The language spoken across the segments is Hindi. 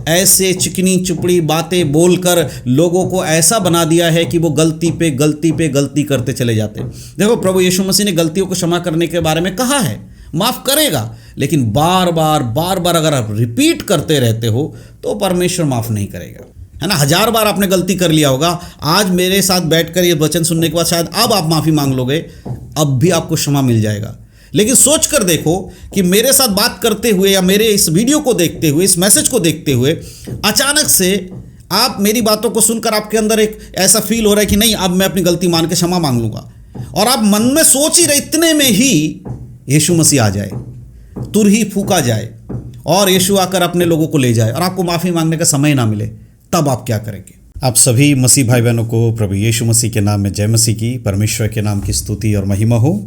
ऐसे चिकनी चुपड़ी बातें बोलकर लोगों को ऐसा बना दिया है कि वो गलती पे गलती पे गलती करते चले जाते हैं। देखो, प्रभु यीशु मसीह ने गलतियों को क्षमा करने के बारे में कहा है, माफ़ करेगा, लेकिन बार बार अगर आप रिपीट करते रहते हो तो परमेश्वर माफ़ नहीं करेगा, है ना। 1000 बार आपने गलती कर लिया होगा, आज मेरे साथ बैठकर ये वचन सुनने के बाद शायद अब आप माफ़ी मांग लोगे, अब भी आपको क्षमा मिल जाएगा। लेकिन सोच कर देखो कि मेरे साथ बात करते हुए या मेरे इस वीडियो को देखते हुए, इस मैसेज को देखते हुए अचानक से आप मेरी बातों को सुनकर आपके अंदर एक ऐसा फील हो रहा है कि नहीं, अब मैं अपनी गलती मान के क्षमा मांग लूँगा, और आप मन में सोच ही रहे, इतने में ही यीशु मसीह आ जाए, तुरही फूका जाए और यीशु आकर अपने लोगों को ले जाए और आपको माफ़ी मांगने का समय ना मिले, तब आप क्या करेंगे? आप सभी मसीह भाई बहनों को प्रभु यीशु मसीह के नाम में जय मसीह की, परमेश्वर के नाम की स्तुति और महिमा हो।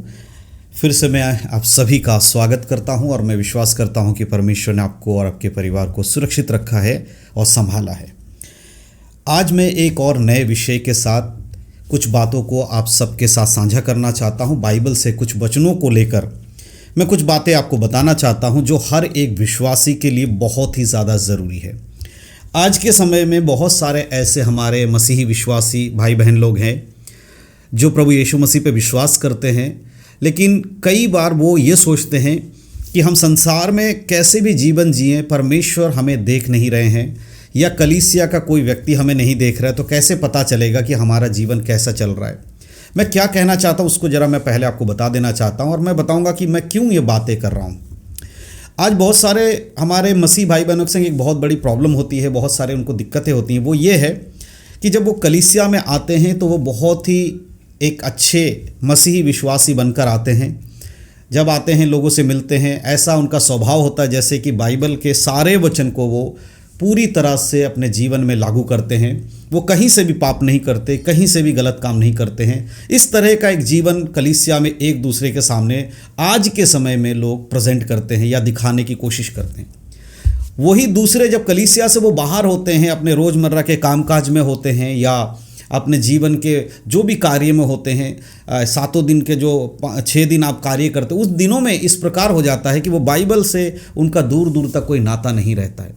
फिर से मैं आप सभी का स्वागत करता हूं और मैं विश्वास करता हूं कि परमेश्वर ने आपको और आपके परिवार को सुरक्षित रखा है और संभाला है। आज मैं एक और नए विषय के साथ कुछ बातों को आप सबके साथ साझा करना चाहता हूं। बाइबल से कुछ वचनों को लेकर मैं कुछ बातें आपको बताना चाहता हूं जो हर एक विश्वासी के लिए बहुत ही ज़्यादा ज़रूरी है। आज के समय में बहुत सारे ऐसे हमारे मसीही विश्वासी भाई बहन लोग हैं जो प्रभु यीशु मसीह पे विश्वास करते हैं, लेकिन कई बार वो ये सोचते हैं कि हम संसार में कैसे भी जीवन जिएं, परमेश्वर हमें देख नहीं रहे हैं या कलीसिया का कोई व्यक्ति हमें नहीं देख रहा है, तो कैसे पता चलेगा कि हमारा जीवन कैसा चल रहा है। मैं क्या कहना चाहता हूँ उसको ज़रा मैं पहले आपको बता देना चाहता हूँ और मैं बताऊँगा कि मैं क्यों ये बातें कर रहा हूँ। आज बहुत सारे हमारे मसीह भाई बहनों के संग एक बहुत बड़ी प्रॉब्लम होती है, बहुत सारे उनको दिक्कतें होती हैं। वो ये है कि जब वो कलीसिया में आते हैं तो वो बहुत ही एक अच्छे मसीही विश्वासी बनकर आते हैं। जब आते हैं लोगों से मिलते हैं, ऐसा उनका स्वभाव होता है जैसे कि बाइबल के सारे वचन को वो पूरी तरह से अपने जीवन में लागू करते हैं। वो कहीं से भी पाप नहीं करते, कहीं से भी गलत काम नहीं करते हैं। इस तरह का एक जीवन कलीसिया में एक दूसरे के सामने आज के समय में लोग प्रेजेंट करते हैं या दिखाने की कोशिश करते हैं। वही दूसरे जब कलीसिया से वो बाहर होते हैं, अपने रोज़मर्रा के कामकाज में होते हैं या अपने जीवन के जो भी कार्य में होते हैं, 7 दिन के जो 6 दिन आप कार्य करते हैं, उस दिनों में इस प्रकार हो जाता है कि वो बाइबल से उनका दूर दूर तक कोई नाता नहीं रहता है।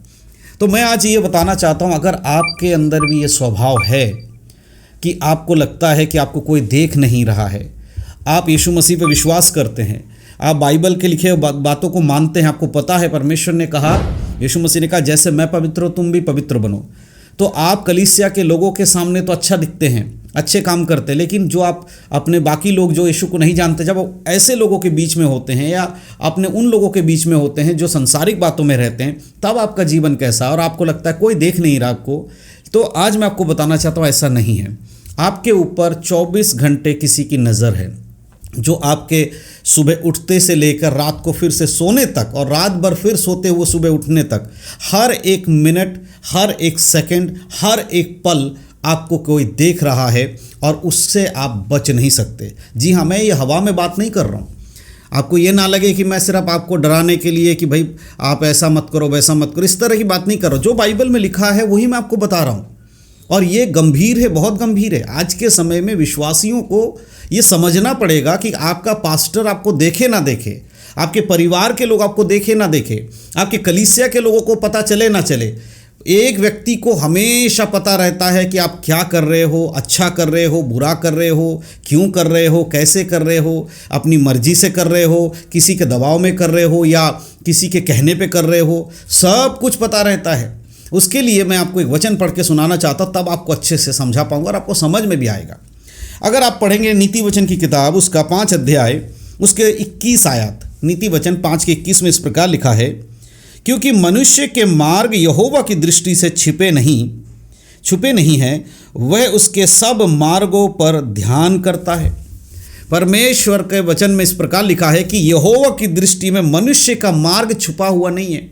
तो मैं आज ये बताना चाहता हूँ, अगर आपके अंदर भी ये स्वभाव है कि आपको लगता है कि आपको कोई देख नहीं रहा है, आप यीशु मसीह पे विश्वास करते हैं, आप बाइबल के लिखे बातों को मानते हैं, आपको पता है परमेश्वर ने कहा, यीशु मसीह ने कहा जैसे मैं पवित्र हूँ तुम भी पवित्र बनो, तो आप कलीसिया के लोगों के सामने तो अच्छा दिखते हैं, अच्छे काम करते हैं, लेकिन जो आप अपने बाकी लोग जो यीशु को नहीं जानते, जब वो ऐसे लोगों के बीच में होते हैं या अपने उन लोगों के बीच में होते हैं जो संसारिक बातों में रहते हैं, तब आपका जीवन कैसा है और आपको लगता है कोई देख नहीं रहा आपको। तो आज मैं आपको बताना चाहता हूँ ऐसा नहीं है। आपके ऊपर 24 घंटे किसी की नज़र है, जो आपके सुबह उठते से लेकर रात को फिर से सोने तक और रात भर फिर सोते हुए सुबह उठने तक, हर एक मिनट, हर एक सेकंड, हर एक पल आपको कोई देख रहा है और उससे आप बच नहीं सकते। जी हाँ, मैं ये हवा में बात नहीं कर रहा हूँ। आपको ये ना लगे कि मैं सिर्फ आपको डराने के लिए कि भाई आप ऐसा मत करो वैसा मत करो, इस तरह की बात नहीं कर रहा हूँ। जो बाइबल में लिखा है वही मैं आपको बता रहा हूँ और ये गंभीर है, बहुत गंभीर है। आज के समय में विश्वासियों को ये समझना पड़ेगा कि आपका पास्टर आपको देखे ना देखे, आपके परिवार के लोग आपको देखे ना देखे, आपके कलीसिया के लोगों को पता चले ना चले, एक व्यक्ति को हमेशा पता रहता है कि आप क्या कर रहे हो, अच्छा कर रहे हो, बुरा कर रहे हो, क्यों कर रहे हो, कैसे कर रहे हो, अपनी मर्जी से कर रहे हो, किसी के दबाव में कर रहे हो या किसी के कहने पे कर रहे हो, सब कुछ पता रहता है। उसके लिए मैं आपको एक वचन पढ़ के सुनाना चाहता हूँ, तब आपको अच्छे से समझा पाऊंगा और आपको समझ में भी आएगा। अगर आप पढ़ेंगे नीति वचन की किताब, उसका 5 अध्याय, उसके 21 आयत, नीति वचन 5 के 21 में इस प्रकार लिखा है, क्योंकि मनुष्य के मार्ग यहोवा की दृष्टि से छुपे नहीं हैं, वह उसके सब मार्गों पर ध्यान करता है। परमेश्वर के वचन में इस प्रकार लिखा है कि यहोवा की दृष्टि में मनुष्य का मार्ग छुपा हुआ नहीं है।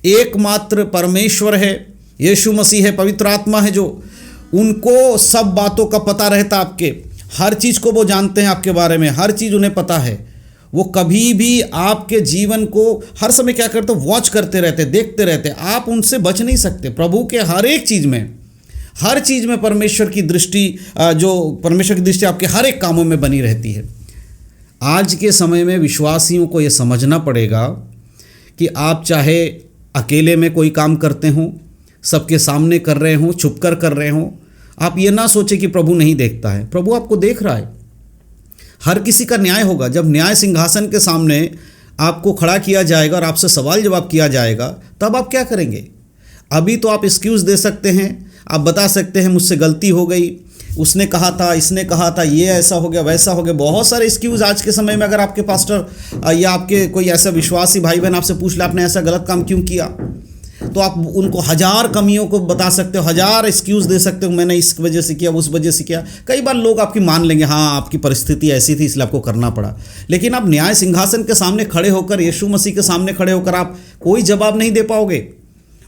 एकमात्र परमेश्वर है, यीशु मसीह है, पवित्र आत्मा है, जो उनको सब बातों का पता रहता, आपके हर चीज़ को वो जानते हैं, आपके बारे में हर चीज़ उन्हें पता है। वो कभी भी आपके जीवन को हर समय क्या करते, वॉच करते रहते, देखते रहते, आप उनसे बच नहीं सकते। प्रभु के हर एक चीज़ में, हर चीज़ में परमेश्वर की दृष्टि, जो परमेश्वर की दृष्टि आपके हर एक कामों में बनी रहती है। आज के समय में विश्वासियों को ये समझना पड़ेगा कि आप चाहे अकेले में कोई काम करते हों सबके सामने कर रहे हों, छुप कर रहे हों। आप ये ना सोचें कि प्रभु नहीं देखता है, प्रभु आपको देख रहा है। हर किसी का न्याय होगा। जब न्याय सिंहासन के सामने आपको खड़ा किया जाएगा और आपसे सवाल जवाब किया जाएगा, तब आप क्या करेंगे? अभी तो आप एक्सक्यूज़ दे सकते हैं, आप बता सकते हैं मुझसे गलती हो गई, उसने कहा था, इसने कहा था, ये ऐसा हो गया, वैसा हो गया। बहुत सारे एक्सक्यूज़ आज के समय में अगर आपके पास्टर या आपके कोई ऐसा विश्वासी भाई बहन आपसे पूछ ले आपने ऐसा गलत काम क्यों किया, तो आप उनको हज़ार कमियों को बता सकते हो, हज़ार एक्सक्यूज़ दे सकते हो, मैंने इस वजह से किया, उस वजह से किया। कई बार लोग आपकी मान लेंगे, हाँ आपकी परिस्थिति ऐसी थी इसलिए आपको करना पड़ा। लेकिन आप न्याय सिंहासन के सामने खड़े होकर, यीशु मसीह के सामने खड़े होकर आप कोई जवाब नहीं दे पाओगे।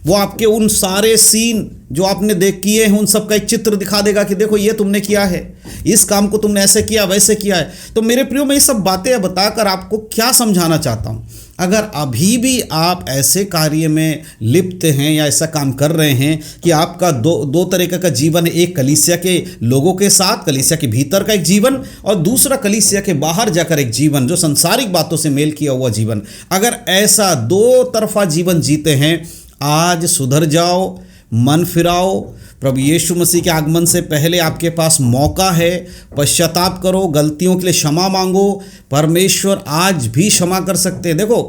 वो आपके उन सारे सीन जो आपने किए हैं उन सब का एक चित्र दिखा देगा कि देखो ये तुमने किया है, इस काम को तुमने ऐसे किया, वैसे किया है। तो मेरे प्रियो, मैं ये सब बातें बताकर आपको क्या समझाना चाहता हूँ, अगर अभी भी आप ऐसे कार्य में लिप्त हैं या ऐसा काम कर रहे हैं कि आपका दो तरीके का जीवन है, एक कलीसिया के लोगों के साथ, कलीसिया के भीतर का एक जीवन, और दूसरा कलीसिया के बाहर जाकर एक जीवन जो सांसारिक बातों से मेल किया हुआ जीवन। अगर ऐसा दो तरफा जीवन जीते हैं, आज सुधर जाओ, मन फिराओ। प्रभु यीशु मसीह के आगमन से पहले आपके पास मौका है, पश्चाताप करो, गलतियों के लिए क्षमा मांगो। परमेश्वर आज भी क्षमा कर सकते हैं। देखो,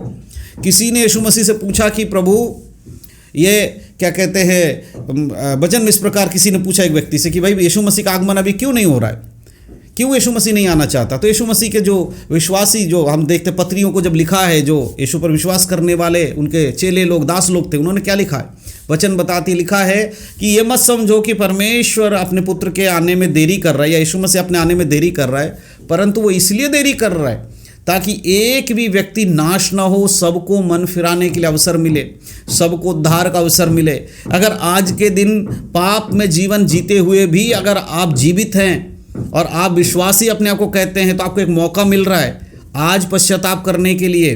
किसी ने यीशु मसीह से पूछा कि प्रभु ये क्या कहते हैं, वचन में इस प्रकार किसी ने पूछा एक व्यक्ति से कि भाई यीशु मसीह का आगमन अभी क्यों नहीं हो रहा है, क्यों यीशु मसीह नहीं आना चाहता? तो यीशु मसीह के जो विश्वासी, जो हम देखते पत्रियों को जब लिखा है, जो यीशु पर विश्वास करने वाले उनके चेले लोग, दास लोग थे, उन्होंने क्या लिखा है? वचन बताती लिखा है कि ये मत समझो कि परमेश्वर अपने पुत्र के आने में देरी कर रहा है या यीशु मसीह अपने आने में देरी कर रहा है, परंतु वो इसलिए देरी कर रहा है ताकि एक भी व्यक्ति नाश ना हो, सबको मन फिराने के लिए अवसर मिले, सबको उद्धार का अवसर मिले। अगर आज के दिन पाप में जीवन जीते हुए भी अगर आप जीवित हैं और आप विश्वासी अपने आप को कहते हैं, तो आपको एक मौका मिल रहा है आज पश्चाताप करने के लिए,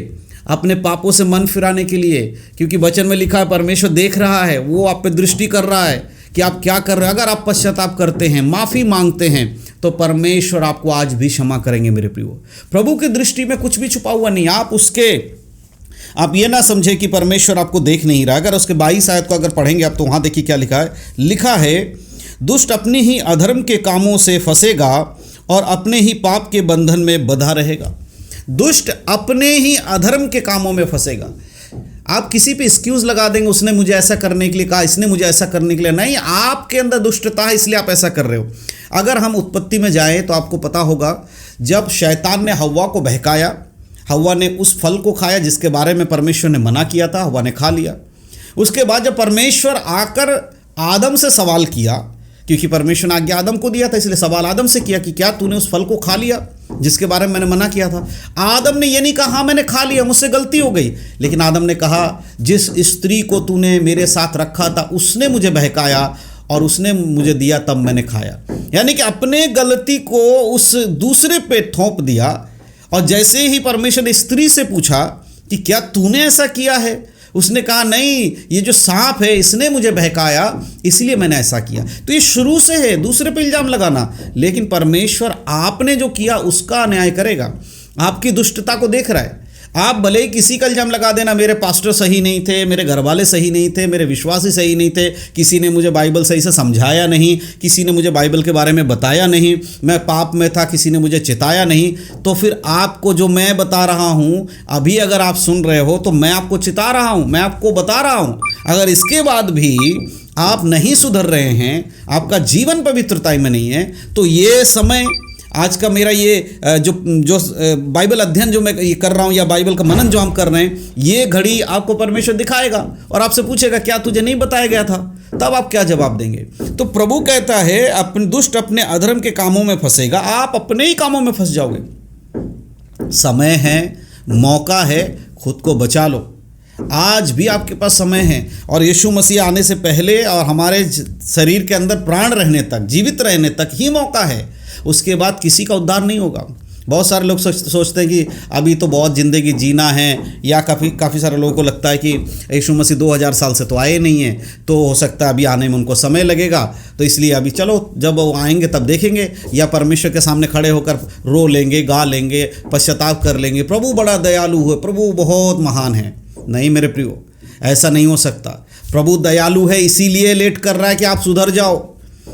अपने पापों से मन फिराने के लिए, क्योंकि वचन में लिखा है परमेश्वर देख रहा है, वो आप पे दृष्टि कर रहा है कि आप क्या कर रहे हैं। अगर आप पश्चाताप करते हैं, माफ़ी मांगते हैं, तो परमेश्वर आपको आज भी क्षमा करेंगे। मेरे प्रियो, प्रभु की दृष्टि में कुछ भी छुपा हुआ नहीं। आप ये ना समझे कि परमेश्वर आपको देख नहीं रहा। अगर उसके 22 आयत को अगर पढ़ेंगे आप, तो वहाँ देखिए क्या लिखा है। लिखा है, दुष्ट अपने ही अधर्म के कामों से फंसेगा और अपने ही पाप के बंधन में बंधा रहेगा। दुष्ट अपने ही अधर्म के कामों में फंसेगा। आप किसी पे एक्सक्यूज़ लगा देंगे, उसने मुझे ऐसा करने के लिए कहा, इसने मुझे ऐसा करने के लिए, नहीं, आपके अंदर दुष्टता है इसलिए आप ऐसा कर रहे हो। अगर हम उत्पत्ति में जाएं तो आपको पता होगा, जब शैतान ने हव्वा को बहकाया, हव्वा ने उस फल को खाया जिसके बारे में परमेश्वर ने मना किया था, हव्वा ने खा लिया। उसके बाद जब परमेश्वर आकर आदम से सवाल किया, क्योंकि परमेश्वर ने आज्ञा आदम को दिया था, इसलिए सवाल आदम से किया कि क्या तूने उस फल को खा लिया जिसके बारे में मैंने मना किया था? आदम ने ये नहीं कहा हाँ मैंने खा लिया, मुझसे गलती हो गई, लेकिन आदम ने कहा जिस स्त्री को तूने मेरे साथ रखा था उसने मुझे बहकाया और उसने मुझे दिया, तब मैंने खाया। यानी कि अपने गलती को उस दूसरे पे थोप दिया। और जैसे ही परमेश्वर ने स्त्री से पूछा कि क्या तूने ऐसा किया है, उसने कहा नहीं, ये जो सांप है इसने मुझे बहकाया इसलिए मैंने ऐसा किया। तो ये शुरू से है दूसरे पे इल्जाम लगाना। लेकिन परमेश्वर आपने जो किया उसका न्याय करेगा। आपकी दुष्टता को देख रहा है। आप भले ही किसी का इल्जाम लगा देना, मेरे पास्टर सही नहीं थे, मेरे घर वाले सही नहीं थे, मेरे विश्वासी सही नहीं थे, किसी ने मुझे बाइबल सही से समझाया नहीं, किसी ने मुझे बाइबल के बारे में बताया नहीं, मैं पाप में था, किसी ने मुझे चिताया नहीं। तो फिर आपको जो मैं बता रहा हूँ, अभी अगर आप सुन रहे हो तो मैं आपको चिता रहा हूँ, मैं आपको बता रहा हूँ। अगर इसके बाद भी आप नहीं सुधर रहे हैं, आपका जीवन पवित्रता में नहीं है, तो ये समय, आज का मेरा ये जो बाइबल अध्ययन जो मैं ये कर रहा हूँ या बाइबल का मनन जो हम कर रहे हैं, ये घड़ी आपको परमेश्वर दिखाएगा और आपसे पूछेगा क्या तुझे नहीं बताया गया था? तब आप क्या जवाब देंगे? तो प्रभु कहता है अपने दुष्ट अपने अधर्म के कामों में फंसेगा, आप अपने ही कामों में फंस जाओगे। समय है, मौका है, खुद को बचा लो। आज भी आपके पास समय है और यीशु मसीह आने से पहले और हमारे शरीर के अंदर प्राण रहने तक, जीवित रहने तक ही मौका है। उसके बाद किसी का उद्धार नहीं होगा। बहुत सारे लोग सोचते हैं कि अभी तो बहुत ज़िंदगी जीना है, या काफ़ी सारे लोगों को लगता है कि यीशु मसीह 2000 साल से तो आए नहीं हैं, तो हो सकता है अभी आने में उनको समय लगेगा, तो इसलिए अभी चलो जब वो आएंगे तब देखेंगे, या परमेश्वर के सामने खड़े होकर रो लेंगे, गा लेंगे, पश्चाताप कर लेंगे, प्रभु बड़ा दयालु है, प्रभु बहुत महान है। नहीं मेरे प्रियो, ऐसा नहीं हो सकता। प्रभु दयालु है, इसीलिए लेट कर रहा है कि आप सुधर जाओ।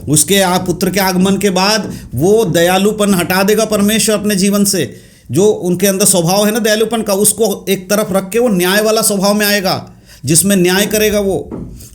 उसके आप पुत्र के आगमन के बाद वो दयालुपन हटा देगा परमेश्वर अपने जीवन से। जो उनके अंदर स्वभाव है ना दयालुपन का, उसको एक तरफ रख के वो न्याय वाला स्वभाव में आएगा, जिसमें न्याय करेगा। वो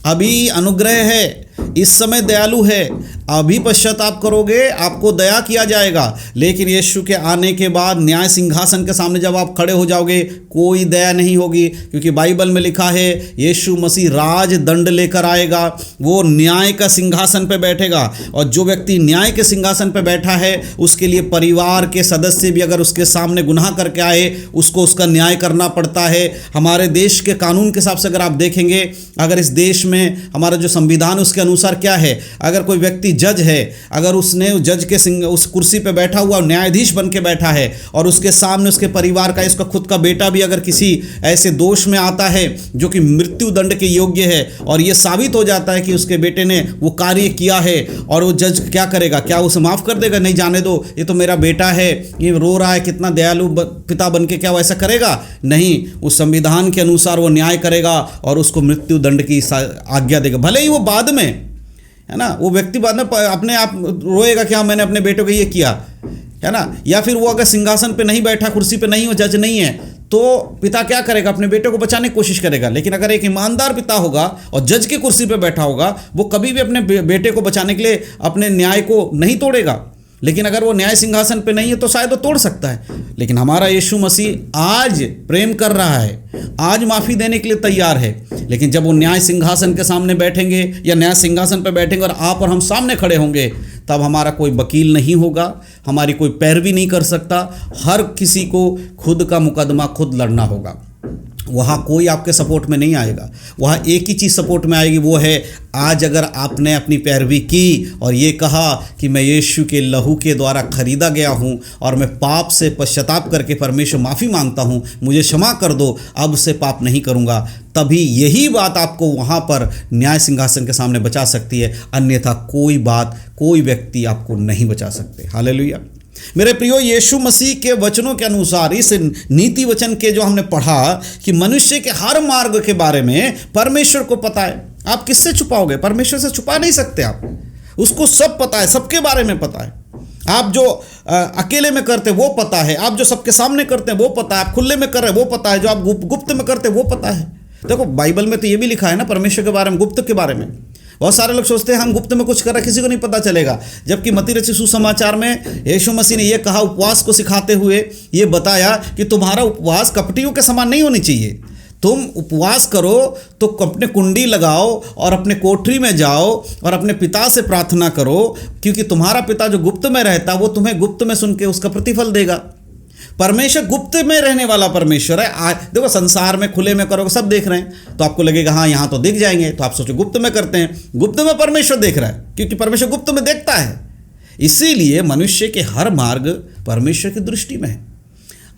अभी अनुग्रह है, इस समय दयालु है, अभी पश्चाताप करोगे आपको दया किया जाएगा। लेकिन यीशु के आने के बाद न्याय सिंहासन के सामने जब आप खड़े हो जाओगे, कोई दया नहीं होगी, क्योंकि बाइबल में लिखा है यीशु मसीह राज दंड लेकर आएगा। वो न्याय का सिंहासन पे बैठेगा, और जो व्यक्ति न्याय के सिंहासन पे बैठा है उसके लिए परिवार के सदस्य भी अगर उसके सामने गुनाह करके आए, उसको उसका न्याय करना पड़ता है। हमारे देश के कानून के हिसाब से अगर आप देखेंगे, अगर इस देश में हमारा जो संविधान उसके अनुसार क्या है, अगर कोई व्यक्ति जज है, अगर उसने जज के उस कुर्सी पे बैठा हुआ न्यायाधीश बन के बैठा है, और उसके सामने उसके परिवार का, इसका खुद का बेटा भी अगर किसी ऐसे दोष में आता है जो कि मृत्यु दंड के योग्य है, और ये साबित हो जाता है कि उसके बेटे ने वो कार्य किया है, और वो जज क्या करेगा? क्या उसे माफ़ कर देगा? नहीं, जाने दो, ये तो मेरा बेटा है, ये रो रहा है, कितना दयालु पिता बन के क्या वो ऐसा करेगा? नहीं, उस संविधान के अनुसार वो न्याय करेगा और उसको मृत्यु दंड की आज्ञा देगा। भले ही वो बाद में, है ना, वो व्यक्ति बाद में अपने आप रोएगा कि हाँ मैंने अपने बेटे को ये किया, है ना। या फिर वो अगर सिंहासन पे नहीं बैठा, कुर्सी पे नहीं हो, जज नहीं है, तो पिता क्या करेगा? अपने बेटे को बचाने की कोशिश करेगा। लेकिन अगर एक ईमानदार पिता होगा और जज की कुर्सी पे बैठा होगा, वो कभी भी अपने बेटे को बचाने के लिए अपने न्याय को नहीं तोड़ेगा। लेकिन अगर वो न्याय सिंहासन पे नहीं है तो शायद वो तोड़ सकता है। लेकिन हमारा यीशु मसीह आज प्रेम कर रहा है, आज माफ़ी देने के लिए तैयार है। लेकिन जब वो न्याय सिंहासन के सामने बैठेंगे या न्याय सिंहासन पे बैठेंगे और आप और हम सामने खड़े होंगे, तब हमारा कोई वकील नहीं होगा, हमारी कोई पैरवी नहीं कर सकता। हर किसी को खुद का मुकदमा खुद लड़ना होगा। वहाँ कोई आपके सपोर्ट में नहीं आएगा। वहाँ एक ही चीज़ सपोर्ट में आएगी, वो है आज अगर आपने अपनी पैरवी की और ये कहा कि मैं यीशु के लहू के द्वारा खरीदा गया हूँ और मैं पाप से पश्चाताप करके परमेश्वर माफ़ी मांगता हूँ, मुझे क्षमा कर दो, अब से पाप नहीं करूँगा, तभी यही बात आपको वहाँ पर न्याय सिंहासन के सामने बचा सकती है। अन्यथा कोई बात, कोई व्यक्ति आपको नहीं बचा सकते। हालेलुया। मेरे प्रियो, यीशु मसीह के वचनों के अनुसार, इस नीति वचन के जो हमने पढ़ा कि मनुष्य के हर मार्ग के बारे में परमेश्वर को पता है। आप किससे छुपाओगे? परमेश्वर से छुपा नहीं सकते आप। उसको सब पता है, सबके बारे में पता है। आप जो अकेले में करते वो पता है, आप जो सबके सामने करते हैं वो पता है, आप खुले में कर रहे वो पता है, जो आप गुप्त में करते वो पता है। देखो बाइबल में तो ये भी लिखा है ना परमेश्वर के बारे में, गुप्त के बारे में। बहुत सारे लोग सोचते हैं हम गुप्त में कुछ कर रहे हैं, किसी को नहीं पता चलेगा। जबकि मत्ती रचित सुसमाचार में यीशु मसीह ने यह कहा, उपवास को सिखाते हुए ये बताया कि तुम्हारा उपवास कपटियों के समान नहीं होनी चाहिए। तुम उपवास करो तो अपने कुंडी लगाओ और अपने कोठरी में जाओ और अपने पिता से प्रार्थना करो, क्योंकि तुम्हारा पिता जो गुप्त में रहता वो तुम्हें गुप्त में सुन के उसका प्रतिफल देगा। परमेश्वर गुप्त में रहने वाला परमेश्वर है। देखो संसार में खुले में करोगे, सब देख रहे हैं, तो आपको लगेगा हाँ यहाँ तो दिख जाएंगे, तो आप सोचो गुप्त में करते हैं। गुप्त में परमेश्वर देख रहा है, क्योंकि परमेश्वर गुप्त में देखता है। इसीलिए मनुष्य के हर मार्ग परमेश्वर की दृष्टि में है।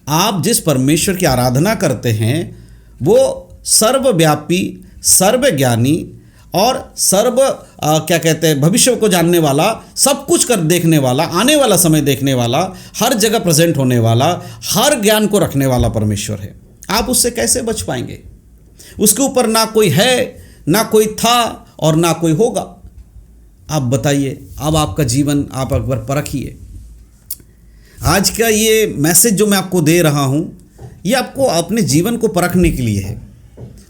आप जिस परमेश्वर की आराधना करते हैं वो सर्वव्यापी, सर्वज्ञानी और क्या कहते हैं, भविष्य को जानने वाला, सब कुछ कर देखने वाला, आने वाला समय देखने वाला, हर जगह प्रेजेंट होने वाला, हर ज्ञान को रखने वाला परमेश्वर है। आप उससे कैसे बच पाएंगे? उसके ऊपर ना कोई है, ना कोई था और ना कोई होगा। आप बताइए, अब आपका जीवन आप एक बार परखिए। आज का ये मैसेज जो मैं आपको दे रहा हूँ, ये आपको अपने जीवन को परखने के लिए है।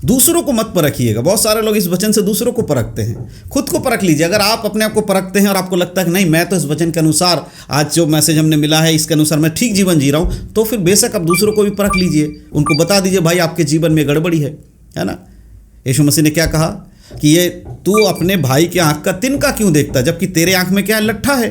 दूसरों को मत परखिएगा। बहुत सारे लोग इस वचन से दूसरों को परखते हैं, खुद को परख लीजिए। अगर आप अपने आप को परखते हैं और आपको लगता है कि नहीं मैं तो इस वचन के अनुसार, आज जो मैसेज हमने मिला है इसके अनुसार मैं ठीक जीवन जी रहा हूँ, तो फिर बेशक आप दूसरों को भी परख लीजिए। उनको बता दीजिए भाई आपके जीवन में गड़बड़ी है ना। यीशु मसीह ने क्या कहा कि ये तू अपने भाई के आँख का तिनका क्यों देखता, जबकि तेरे आँख में क्या लट्ठा है।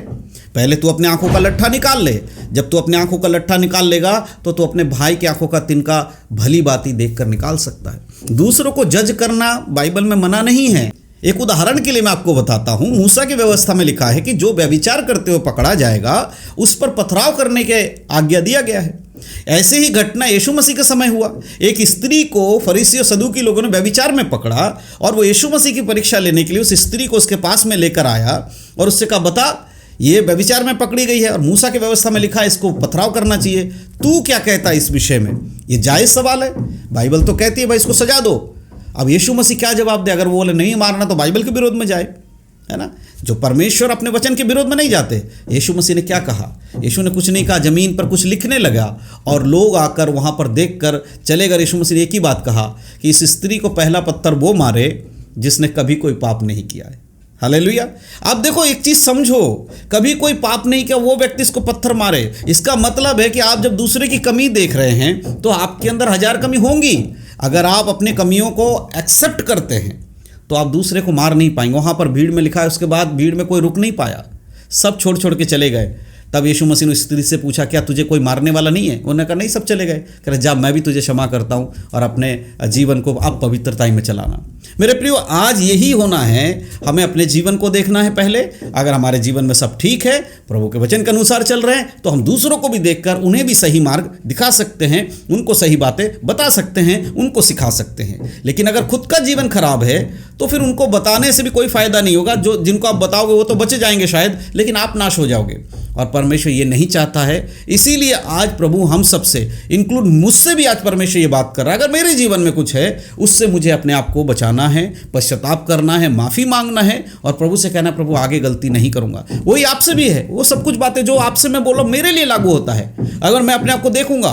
पहले तू अपने आंखों का लट्ठा निकाल ले। जब तू अपने आंखों का लट्ठा निकाल लेगा तो तू अपने भाई की आंखों का तिनका भली बाती देखकर निकाल सकता है। दूसरों को जज करना बाइबल में मना नहीं है। एक उदाहरण के लिए मैं आपको बताता हूं। मूसा की व्यवस्था में लिखा है कि जो व्यभिचार करते हुए पकड़ा जाएगा उस पर पथराव करने के आज्ञा दिया गया है। ऐसे ही घटना यीशु मसीह के समय हुआ। एक स्त्री को फरीसी और सदूकी लोगों ने व्यभिचार में पकड़ा और वो यीशु मसीह की परीक्षा लेने के लिए उस स्त्री को उसके पास में लेकर आया और उससे कहा, बता ये व्यभिचार में पकड़ी गई है और मूसा की व्यवस्था में लिखा है इसको पथराव करना चाहिए, तू क्या कहता है इस विषय में? ये जायज़ सवाल है। बाइबल तो कहती है भाई इसको सजा दो। अब यीशु मसीह क्या जवाब दे? अगर वो बोले नहीं मारना तो बाइबल के विरोध में जाए, है ना। जो परमेश्वर अपने वचन के विरोध में नहीं जाते। यीशु मसीह ने क्या कहा? यीशु ने कुछ नहीं कहा, ज़मीन पर कुछ लिखने लगा और लोग आकर वहाँ पर देख कर चले गए। यीशु मसीह ने एक ही बात कहा कि इस स्त्री को पहला पत्थर वो मारे जिसने कभी कोई पाप नहीं किया है। हालेलुया। आप देखो एक चीज़ समझो, कभी कोई पाप नहीं किया वो व्यक्ति इसको पत्थर मारे, इसका मतलब है कि आप जब दूसरे की कमी देख रहे हैं तो आपके अंदर 1000 कमी होंगी। अगर आप अपनी कमियों को एक्सेप्ट करते हैं तो आप दूसरे को मार नहीं पाएंगे। वहाँ पर भीड़ में लिखा है, उसके बाद भीड़ में कोई रुक नहीं पाया, सब छोड़ छोड़ के चले गए। तब यीशु मसीह ने स्त्री से पूछा, क्या तुझे कोई मारने वाला नहीं है? उन्होंने कहा नहीं, सब चले गए। कह रहे जा, मैं भी तुझे क्षमा करता हूँ और अपने जीवन को अब पवित्रता में चलाना। मेरे प्रियो, आज यही होना है, हमें अपने जीवन को देखना है पहले। अगर हमारे जीवन में सब ठीक है, प्रभु के वचन के अनुसार चल रहे हैं, तो हम दूसरों को भी देखकर उन्हें भी सही मार्ग दिखा सकते हैं, उनको सही बातें बता सकते हैं, उनको सिखा सकते हैं। लेकिन अगर खुद का जीवन खराब है तो फिर उनको बताने से भी कोई फायदा नहीं होगा। जो जिनको आप बताओगे वो तो बचे जाएंगे शायद, लेकिन आप नाश हो जाओगे। और परमेश्वर ये नहीं चाहता है। इसीलिए आज प्रभु हम सबसे, इंक्लूड मुझसे भी आज परमेश्वर ये बात कर रहा है, अगर मेरे जीवन में कुछ है उससे मुझे अपने आप को बचाना है, पश्चाताप करना है, माफ़ी मांगना है और प्रभु से कहना, प्रभु आगे गलती नहीं करूँगा। वही आपसे भी है, वो सब कुछ बातें जो आपसे मैं बोल रहा हूँ मेरे लिए लागू होता है। अगर मैं अपने आप को देखूंगा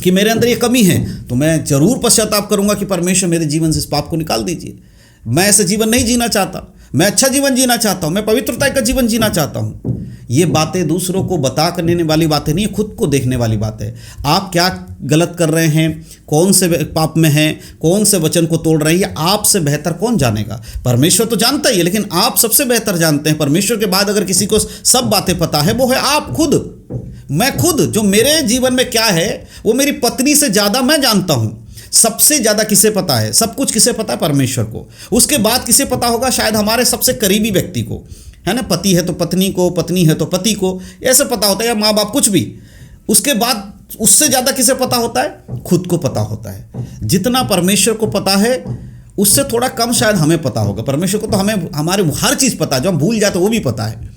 कि मेरे अंदर ये कमी है तो मैं जरूर पश्चाताप करूँगा कि परमेश्वर मेरे जीवन से इस पाप को निकाल दीजिए। मैं ऐसा जीवन नहीं जीना चाहता, मैं अच्छा जीवन जीना चाहता हूँ, मैं पवित्रता का जीवन जीना चाहता हूँ। ये बातें दूसरों को बता करने वाली बातें नहीं है, खुद को देखने वाली बात है। आप क्या गलत कर रहे हैं, कौन से पाप में हैं, कौन से वचन को तोड़ रहे हैं, ये आपसे बेहतर कौन जानेगा? परमेश्वर तो जानता ही है, लेकिन आप सबसे बेहतर जानते हैं। परमेश्वर के बाद अगर किसी को सब बातें पता है वो है आप खुद। मैं खुद, जो मेरे जीवन में क्या है वो मेरी पत्नी से ज़्यादा मैं जानता हूँ। सबसे ज़्यादा किसे पता है? सब कुछ किसे पता है? परमेश्वर को। उसके बाद किसे पता होगा? शायद हमारे सबसे करीबी व्यक्ति को, है ना। पति है तो पत्नी को, पत्नी है तो पति को, ऐसे पता होता है, या माँ बाप, कुछ भी। उसके बाद उससे ज़्यादा किसे पता होता है? खुद को पता होता है। जितना परमेश्वर को पता है उससे थोड़ा कम शायद हमें पता होगा। परमेश्वर को तो हमें हमारे हर चीज़ पता है, जो हम भूल जाते वो भी पता है।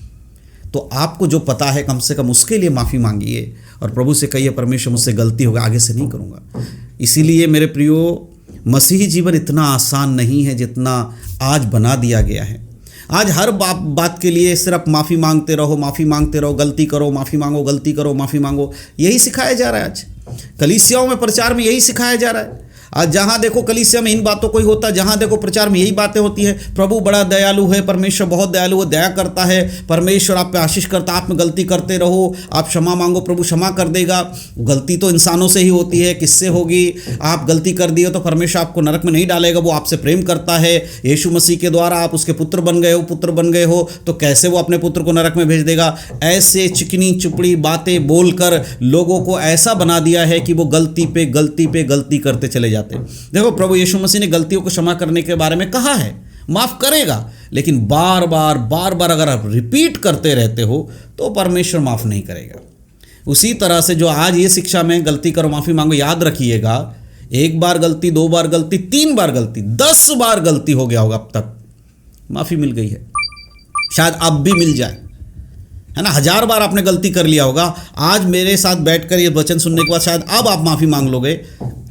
तो आपको जो पता है कम से कम उसके लिए माफ़ी मांगिए और प्रभु से कहिए, परमेश्वर मुझसे गलती होगा, आगे से नहीं करूँगा। इसीलिए मेरे प्रियो, मसीही जीवन इतना आसान नहीं है जितना आज बना दिया गया है। आज हर बात के लिए सिर्फ माफ़ी मांगते रहो, माफ़ी मांगते रहो, गलती करो, माफ़ी मांगो, गलती करो, माफ़ी मांगो, यही सिखाया जा रहा है। आज कलीसियाओं में, प्रचार में यही सिखाया जा रहा है। आज जहाँ देखो कलीसिया में इन बातों को ही होता है, जहाँ देखो प्रचार में यही बातें होती है। प्रभु बड़ा दयालु है, परमेश्वर बहुत दयालु है, दया करता है, परमेश्वर आप पे आशीष करता है, आप में गलती करते रहो, आप क्षमा मांगो, प्रभु क्षमा कर देगा। गलती तो इंसानों से ही होती है, किससे होगी? आप गलती कर दिए तो परमेश्वर आपको नरक में नहीं डालेगा, वो आपसे प्रेम करता है। यीशु मसीह के द्वारा आप उसके पुत्र बन गए हो तो कैसे वो अपने पुत्र को नरक में भेज देगा? ऐसे चिकनी चुपड़ी बातें बोलकर लोगों को ऐसा बना दिया है कि वो गलती पे गलती करते चले जाते। देखो, प्रभु यीशु मसीह ने गलतियों को क्षमा करने के बारे में कहा है, माफ करेगा, लेकिन बार बार अगर आप रिपीट करते रहते हो तो परमेश्वर माफ नहीं करेगा। उसी तरह से जो आज ये शिक्षा में गलती करो, माफी मांगो, याद रखिएगा, एक बार गलती, 2 बार गलती, 3 बार गलती, 10 बार गलती हो गया होगा, अब तक माफी मिल गई है, शायद अब भी मिल जाए, है ना। 1000 बार आपने गलती कर लिया होगा। आज मेरे साथ बैठकर ये वचन सुनने के बाद शायद अब आप माफ़ी मांग लोगे,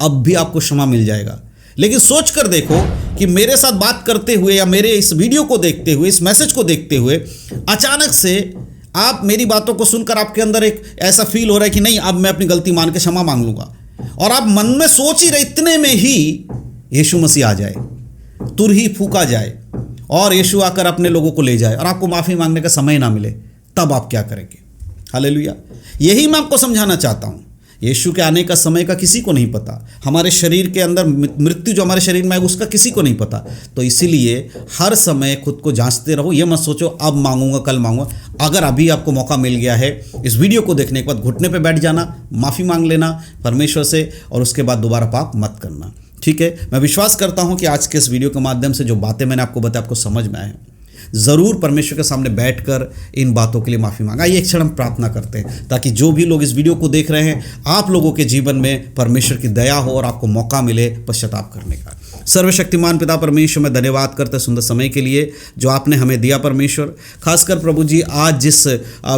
अब भी आपको क्षमा मिल जाएगा। लेकिन सोच कर देखो कि मेरे साथ बात करते हुए या मेरे इस वीडियो को देखते हुए, इस मैसेज को देखते हुए अचानक से आप मेरी बातों को सुनकर आपके अंदर एक ऐसा फील हो रहा है कि नहीं, अब मैं अपनी गलती मान के क्षमा मांग लूँगा, और आप मन में सोच ही रहे, इतने में ही यीशु मसीह आ जाए, तुरही फूका जाए और यीशु आकर अपने लोगों को ले जाए और आपको माफ़ी मांगने का समय ना मिले, तब आप क्या करेंगे? हालेलुया। यही मैं आपको समझाना चाहता हूँ। यीशु के आने का समय का किसी को नहीं पता। हमारे शरीर के अंदर मृत्यु जो हमारे शरीर में है उसका किसी को नहीं पता। तो इसीलिए हर समय खुद को जांचते रहो। ये मत सोचो अब मांगूंगा, कल मांगूंगा। अगर अभी आपको मौका मिल गया है, इस वीडियो को देखने के बाद घुटने पे बैठ जाना, माफ़ी मांग लेना परमेश्वर से, और उसके बाद दोबारा पाप मत करना। ठीक है, मैं विश्वास करता हूँ कि आज के इस वीडियो के माध्यम से जो बातें मैंने आपको बताया आपको समझ में आए। ज़रूर परमेश्वर के सामने बैठकर इन बातों के लिए माफ़ी मांगा। आइए एक क्षण हम प्रार्थना करते हैं ताकि जो भी लोग इस वीडियो को देख रहे हैं, आप लोगों के जीवन में परमेश्वर की दया हो और आपको मौका मिले पश्चाताप करने का। सर्वशक्तिमान पिता परमेश्वर, मैं धन्यवाद करता सुंदर समय के लिए जो आपने हमें दिया परमेश्वर। खासकर प्रभु जी, आज जिस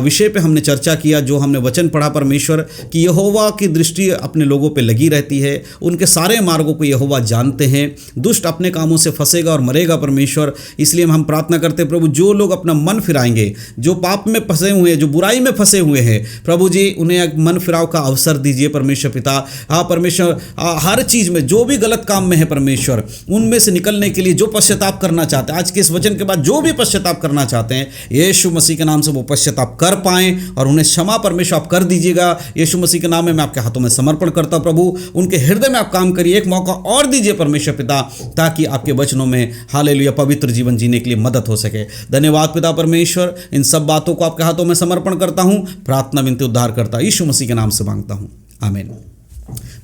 विषय पे हमने चर्चा किया, जो हमने वचन पढ़ा परमेश्वर, कि यहोवा की दृष्टि अपने लोगों पे लगी रहती है, उनके सारे मार्गों को यहोवा जानते हैं, दुष्ट अपने कामों से फंसेगा और मरेगा परमेश्वर। इसलिए हम प्रार्थना करते हैं प्रभु, जो लोग अपना मन फिराएंगे, जो पाप में फंसे हुए हैं, जो बुराई में फंसे हुए हैं, प्रभु जी उन्हें एक मन फिराव का अवसर दीजिए परमेश्वर पिता। हाँ परमेश्वर, हर चीज़ में जो भी गलत काम में है परमेश्वर, उनमें से निकलने के लिए जो पश्चाताप करना चाहते हैं, आज के इस वचन के बाद जो भी पश्चाताप करना चाहते हैं, यीशु मसीह के नाम से वो पश्चाताप कर पाएं और उन्हें क्षमा परमेश्वर आप कर दीजिएगा। यीशु मसीह के नाम में मैं आपके हाथों में समर्पण करता हूं प्रभु, उनके हृदय में आप काम करिए, एक मौका और दीजिए परमेश्वर पिता, ताकि आपके वचनों में हालेलुया पवित्र जीवन जीने के लिए मदद हो सके। धन्यवाद पिता परमेश्वर, इन सब बातों को आपके हाथों में समर्पण करता हूं, प्रार्थना विनती उद्धार करता यीशु मसीह के नाम से मांगता हूं, आमीन।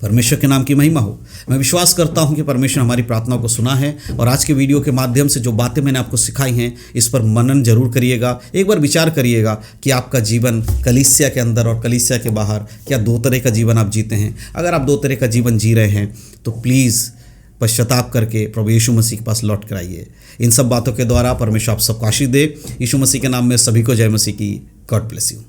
परमेश्वर के नाम की महिमा हो। मैं विश्वास करता हूं कि परमेश्वर हमारी प्रार्थनाओं को सुना है और आज के वीडियो के माध्यम से जो बातें मैंने आपको सिखाई हैं, इस पर मनन जरूर करिएगा। एक बार विचार करिएगा कि आपका जीवन कलीसिया के अंदर और कलीसिया के बाहर क्या दो तरह का जीवन आप जीते हैं। अगर आप दो तरह का जीवन जी रहे हैं तो प्लीज़ पश्चाताप करके प्रभु यीशु मसीह के पास लौट कर आइए। इन सब बातों के द्वारा परमेश्वर आप सबको आशीष दे। यीशु मसीह के नाम में सभी को जय मसीह की। God bless you.